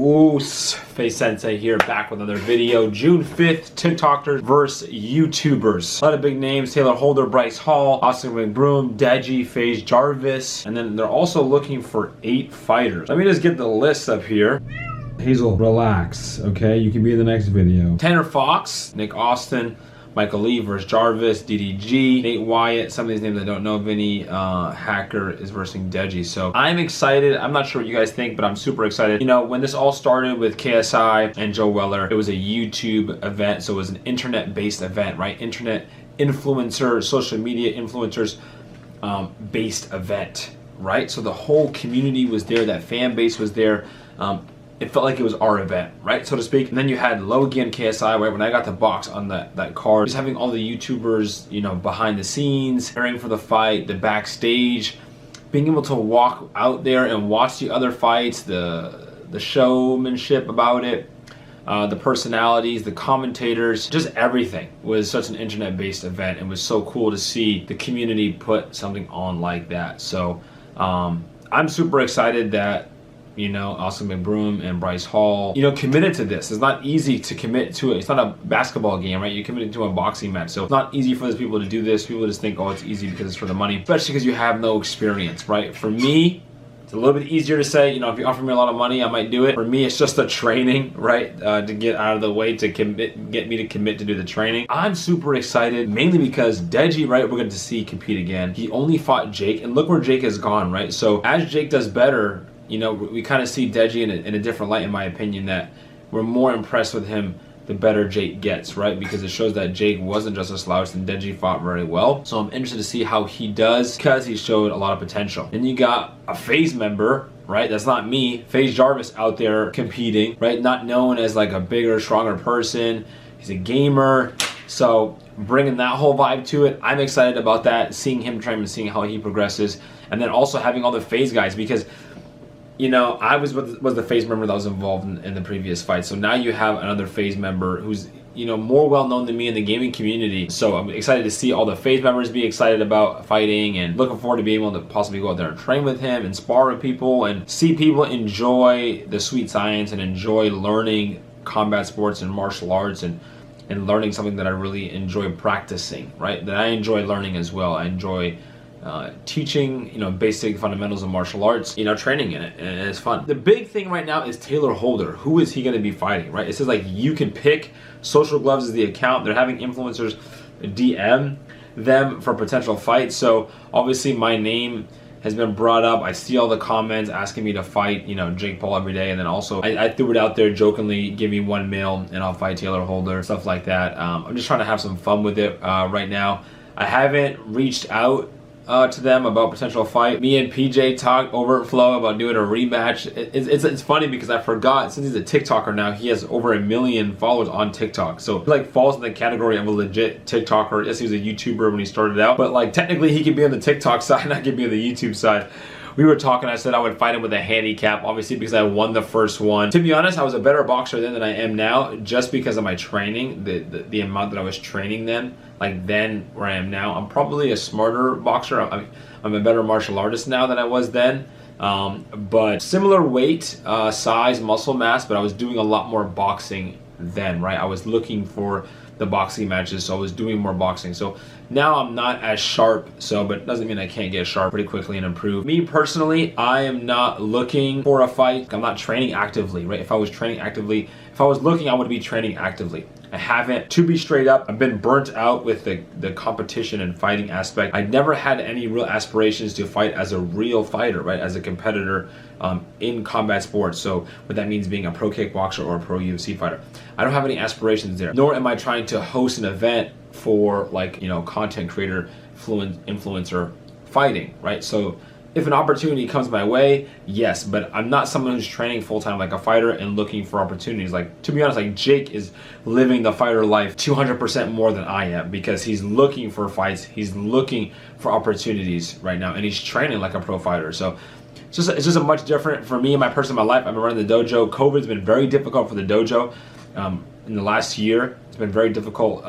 Oos, Face Sensei here, back with another video. June 5th, TikTokers versus YouTubers. A lot of big names: Taylor Holder, Bryce Hall, Austin McBroom, Deji, FaZe Jarvis, and then they're also looking for 8 fighters. Let me just get the list up here. Hazel, relax, okay? You can be in the next video. Tanner Fox, Nick Austin, Michael Lee versus Jarvis, DDG, Nate Wyatt, some of these names I don't know. Vinny Hacker is versus Deji. So I'm excited. I'm not sure what you guys think, but I'm super excited. You know, when this all started with KSI and Joe Weller, it was a YouTube event. So it was an internet-based event, right? Internet influencer, social media influencers based event, right? So the whole community was there. That fan base was there. It felt like it was our event, right, so to speak. And then you had Logie and KSI, right? When I got the box on that card, just having all the YouTubers, you know, behind the scenes, preparing for the fight, the backstage, being able to walk out there and watch the other fights, the showmanship about it, the personalities, the commentators, just everything was such an internet-based event. It was so cool to see the community put something on like that. So I'm super excited that, you know, Austin McBroom and Bryce Hall, you know, committed to this. It's not easy to commit to it. It's not a basketball game, right? You're committed to a boxing match. So it's not easy for these people to do this. People just think, oh, it's easy because it's for the money, especially because you have no experience, right? For me, it's a little bit easier to say, you know, if you offer me a lot of money, I might do it. For me, it's just the training, right? To get out of the way to get me to commit to do the training. I'm super excited, mainly because Deji, right, we're going to see compete again. He only fought Jake, and look where Jake has gone, right? So as Jake does better, you know, we kind of see Deji in a different light, in my opinion, that we're more impressed with him the better Jake gets, right? Because it shows that Jake wasn't just a slouch and Deji fought very well. So I'm interested to see how he does because he showed a lot of potential. And you got a FaZe member, right? That's not me. FaZe Jarvis out there competing, right? Not known as like a bigger, stronger person. He's a gamer. So bringing that whole vibe to it, I'm excited about that. Seeing him train and seeing how he progresses. And then also having all the FaZe guys, because you know, I was the FaZe member that was involved in the previous fight. So now you have another FaZe member who's, you know, more well known than me in the gaming community. So I'm excited to see all the FaZe members be excited about fighting, and looking forward to being able to possibly go out there and train with him and spar with people and see people enjoy the sweet science and enjoy learning combat sports and martial arts and learning something that I really enjoy practicing, right? That I enjoy learning as well. I enjoy teaching, you know, basic fundamentals of martial arts, you know, training in it, and it's fun. The big thing right now is Taylor Holder. Who is he going to be fighting, right? It says like you can pick. Social Gloves is the account. They're having influencers DM them for potential fights. So obviously my name has been brought up. I see all the comments asking me to fight, you know, Jake Paul every day, and then also I threw it out there jokingly, give me 1 mil and I'll fight Taylor Holder, stuff like that. I'm just trying to have some fun with it right now. I haven't reached out to them about potential fight. Me and PJ talked over at Flow about doing a rematch. It's funny because I forgot, since he's a TikToker now, he has over 1 million followers on TikTok. So he like falls in the category of a legit TikToker. Yes, he was a YouTuber when he started out, but like technically he could be on the TikTok side and I could be on the YouTube side. We were talking, I said I would fight him with a handicap, obviously because I won the first one. To be honest, I was a better boxer then than I am now, just because of my training, the amount that I was training then, like then where I am now. I'm probably a smarter boxer. I'm a better martial artist now than I was then. But similar weight, size, muscle mass, but I was doing a lot more boxing then, right? I was looking for the boxing matches, so I was doing more boxing. So now I'm not as sharp, but it doesn't mean I can't get sharp pretty quickly and improve. Me personally, I am not looking for a fight. I'm not training actively, right? If I was training actively, if I was looking, I would be training actively. I haven't. To be straight up, I've been burnt out with the competition and fighting aspect. I never had any real aspirations to fight as a real fighter, right? As a competitor in combat sports. So what that means being a pro kickboxer or a pro UFC fighter. I don't have any aspirations there. Nor am I trying to host an event for, like, you know, content creator, influencer fighting, right? So if an opportunity comes my way, yes, but I'm not someone who's training full-time like a fighter and looking for opportunities. Like, to be honest, like Jake is living the fighter life 200% more than I am, because he's looking for fights, he's looking for opportunities right now, and he's training like a pro fighter. So it's just a much different for me and my personal life. I've been running the dojo. COVID's been very difficult for the dojo. In the last year, it's been very difficult.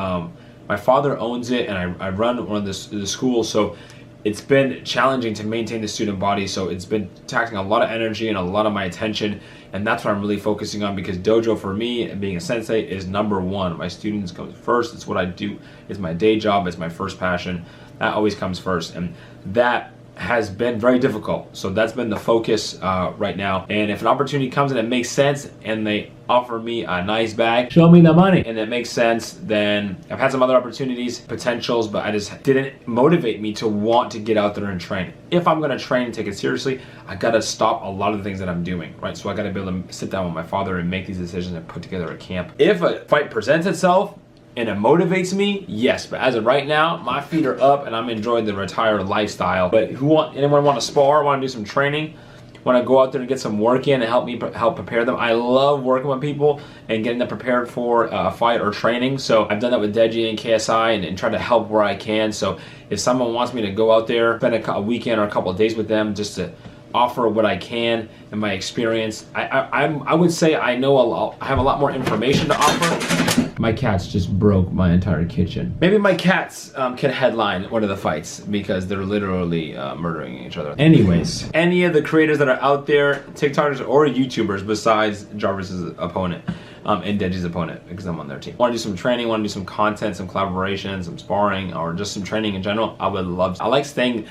My father owns it, and I run one of the schools, so it's been challenging to maintain the student body, so it's been taxing a lot of energy and a lot of my attention, and that's what I'm really focusing on, because dojo for me and being a sensei is number one. My students come first. It's what I do. It's my day job. It's my first passion. That always comes first, and that has been very difficult. So that's been the focus right now. And if an opportunity comes and it makes sense and they offer me a nice bag, show me the money, and it makes sense, then I've had some other opportunities, potentials, but I just didn't motivate me to want to get out there and train. If I'm gonna train and take it seriously, I gotta stop a lot of the things that I'm doing, right? So I gotta be able to sit down with my father and make these decisions and put together a camp. If a fight presents itself, and it motivates me, yes, but as of right now, my feet are up and I'm enjoying the retired lifestyle. But anyone want to spar, want to do some training, want to go out there and get some work in and help prepare them? I love working with people and getting them prepared for a fight or training. So I've done that with Deji and KSI and try to help where I can. So if someone wants me to go out there, spend a weekend or a couple of days with them just to offer what I can and my experience, I would say I know a lot. I have a lot more information to offer. My cats just broke my entire kitchen. Maybe my cats can headline one of the fights because they're literally murdering each other. Anyways, any of the creators that are out there, TikTokers or YouTubers besides Jarvis's opponent and Deji's opponent, because I'm on their team, want to do some training, want to do some content, some collaboration, some sparring, or just some training in general, I would love to. I like staying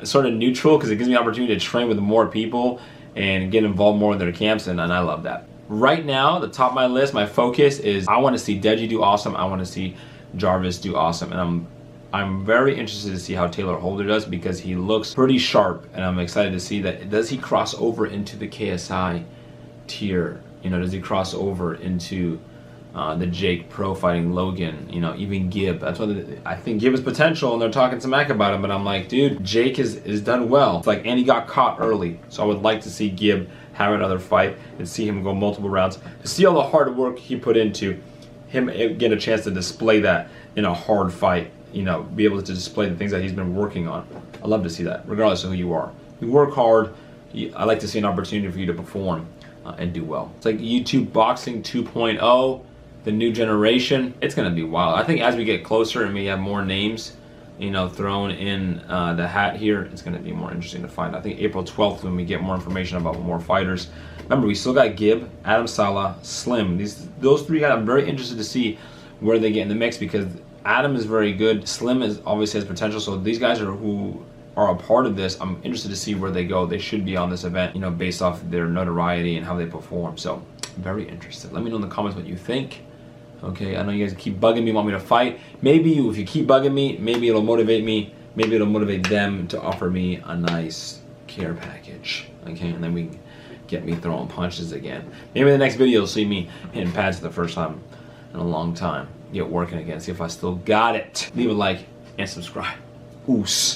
sort of neutral because it gives me the opportunity to train with more people and get involved more in their camps, and I love that. Right now, the top of my list, my focus is I want to see Deji do awesome. I want to see Jarvis do awesome, and I'm very interested to see how Taylor Holder does because he looks pretty sharp, and I'm excited to see that. Does he cross over into the KSI tier? You know, does he cross over into the Jake Pro fighting Logan? You know, even Gib. That's what I think Gib has potential, and they're talking smack about him. But I'm like, dude, Jake is done well. It's like, and he got caught early, so I would like to see Gib have another fight and see him go multiple rounds, to see all the hard work he put into him, get a chance to display that in a hard fight, you know, be able to display the things that he's been working on. I love to see that, regardless of who you are. You work hard. I like to see an opportunity for you to perform and do well. It's like YouTube Boxing 2.0, the new generation. It's gonna be wild. I think as we get closer and we have more names, you know, thrown in the hat here, it's going to be more interesting to find. I think April 12th when we get more information about more fighters. Remember, we still got Gib, Adam Sala, Slim. Those three guys, I'm very interested to see where they get in the mix because Adam is very good. Slim obviously has potential. So these guys who are a part of this, I'm interested to see where they go. They should be on this event, you know, based off their notoriety and how they perform. So very interested. Let me know in the comments what you think. Okay, I know you guys keep bugging me, want me to fight. Maybe if you keep bugging me, maybe it'll motivate me. Maybe it'll motivate them to offer me a nice care package. Okay, and then we can get me throwing punches again. Maybe in the next video you'll see me hitting pads for the first time in a long time. Get working again, see if I still got it. Leave a like and subscribe. Oos.